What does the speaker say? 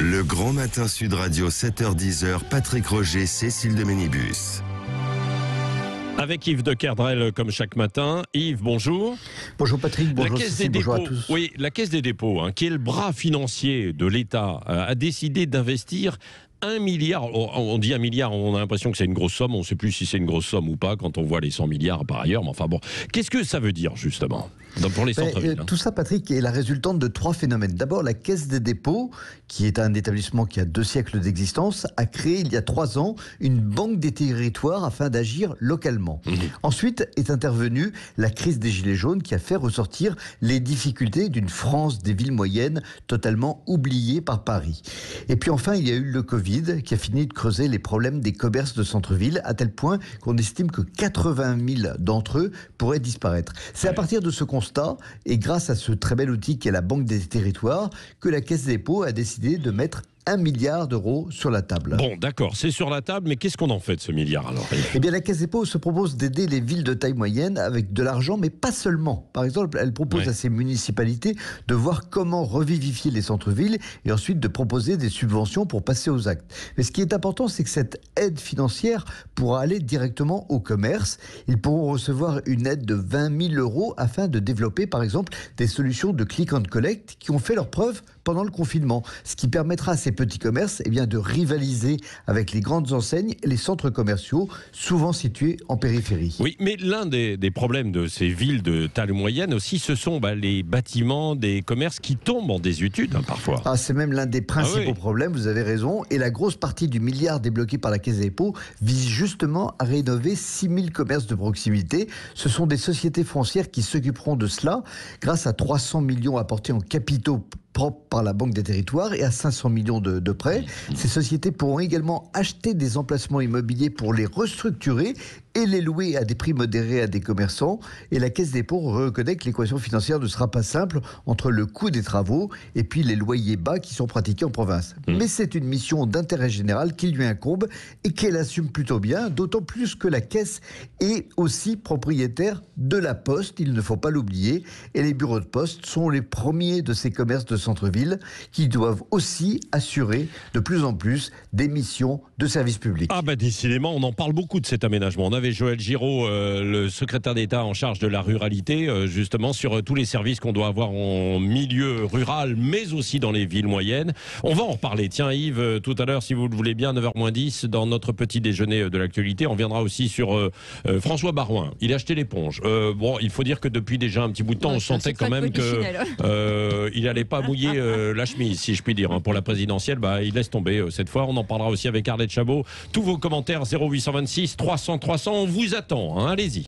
Le Grand Matin Sud Radio, 7h-10h, Patrick Roger, Cécile de Ménibus. Avec Yves de Kerdrel, comme chaque matin. Yves, bonjour. Bonjour Patrick, bonjour Cécile, bonjour à tous. Oui, la Caisse des dépôts, qui est le bras financier de l'État, a décidé d'investir 1 milliard. On dit 1 milliard, on a l'impression que c'est une grosse somme. On ne sait plus si c'est une grosse somme ou pas quand on voit les 100 milliards par ailleurs. Mais enfin bon, qu'est-ce que ça veut dire justement pour les centres-villes? Tout ça, Patrick, est la résultante de 3 phénomènes. D'abord, la Caisse des dépôts, qui est un établissement qui a 2 siècles d'existence, a créé il y a 3 ans une banque des territoires afin d'agir localement. Ensuite est intervenue la crise des Gilets jaunes qui a fait ressortir les difficultés d'une France des villes moyennes totalement oubliée par Paris. Et puis enfin, il y a eu le Covid qui a fini de creuser les problèmes des commerces de centre-ville à tel point qu'on estime que 80 000 d'entre eux pourraient disparaître. C'est à partir de ce constat et grâce à ce très bel outil qu'est la Banque des territoires que la Caisse des dépôts a décidé de mettre 1 milliard d'euros sur la table. Bon, d'accord, c'est sur la table, mais qu'est-ce qu'on en fait de ce milliard alors? Eh bien, la Caisse des dépôts se propose d'aider les villes de taille moyenne avec de l'argent, mais pas seulement. Par exemple, elle propose à ces municipalités de voir comment revivifier les centres-villes et ensuite de proposer des subventions pour passer aux actes. Mais ce qui est important, c'est que cette aide financière pourra aller directement au commerce. Ils pourront recevoir une aide de 20 000 euros afin de développer, par exemple, des solutions de click and collect qui ont fait leurs preuves pendant le confinement, ce qui permettra à ces petits commerces de rivaliser avec les grandes enseignes et les centres commerciaux, souvent situés en périphérie. Oui, mais l'un des problèmes de ces villes de taille moyenne aussi, ce sont les bâtiments des commerces qui tombent en désuétude parfois. C'est même l'un des principaux problèmes, vous avez raison, et la grosse partie du milliard débloqué par la Caisse des dépôts vise justement à rénover 6 000 commerces de proximité. Ce sont des sociétés foncières qui s'occuperont de cela grâce à 300 millions apportés en capitaux propre par la Banque des territoires et à 500 millions de prêts. Ces sociétés pourront également acheter des emplacements immobiliers pour les restructurer et les louer à des prix modérés à des commerçants. Et la Caisse des dépôts reconnaît que l'équation financière ne sera pas simple entre le coût des travaux et puis les loyers bas qui sont pratiqués en province. Mais c'est une mission d'intérêt général qui lui incombe et qu'elle assume plutôt bien, d'autant plus que la Caisse est aussi propriétaire de la Poste, il ne faut pas l'oublier, et les bureaux de poste sont les premiers de ces commerces de centre-ville qui doivent aussi assurer de plus en plus des missions de service public. Décidément, on en parle beaucoup de cet aménagement. On avait Joël Giraud, le secrétaire d'État en charge de la ruralité, justement sur tous les services qu'on doit avoir en milieu rural, mais aussi dans les villes moyennes. On va en reparler. Tiens Yves, tout à l'heure, si vous le voulez bien, 9h-10, dans notre petit déjeuner de l'actualité, on viendra aussi sur François Baroin. Il a acheté l'éponge. Il faut dire que depuis déjà un petit bout de temps, on sentait quand même qu'il n'allait pas mouiller la chemise, si je puis dire. Pour la présidentielle, il laisse tomber cette fois. On en parlera aussi avec Arlette Chabot. Tous vos commentaires 0826 300 300, on vous attend. Allez-y.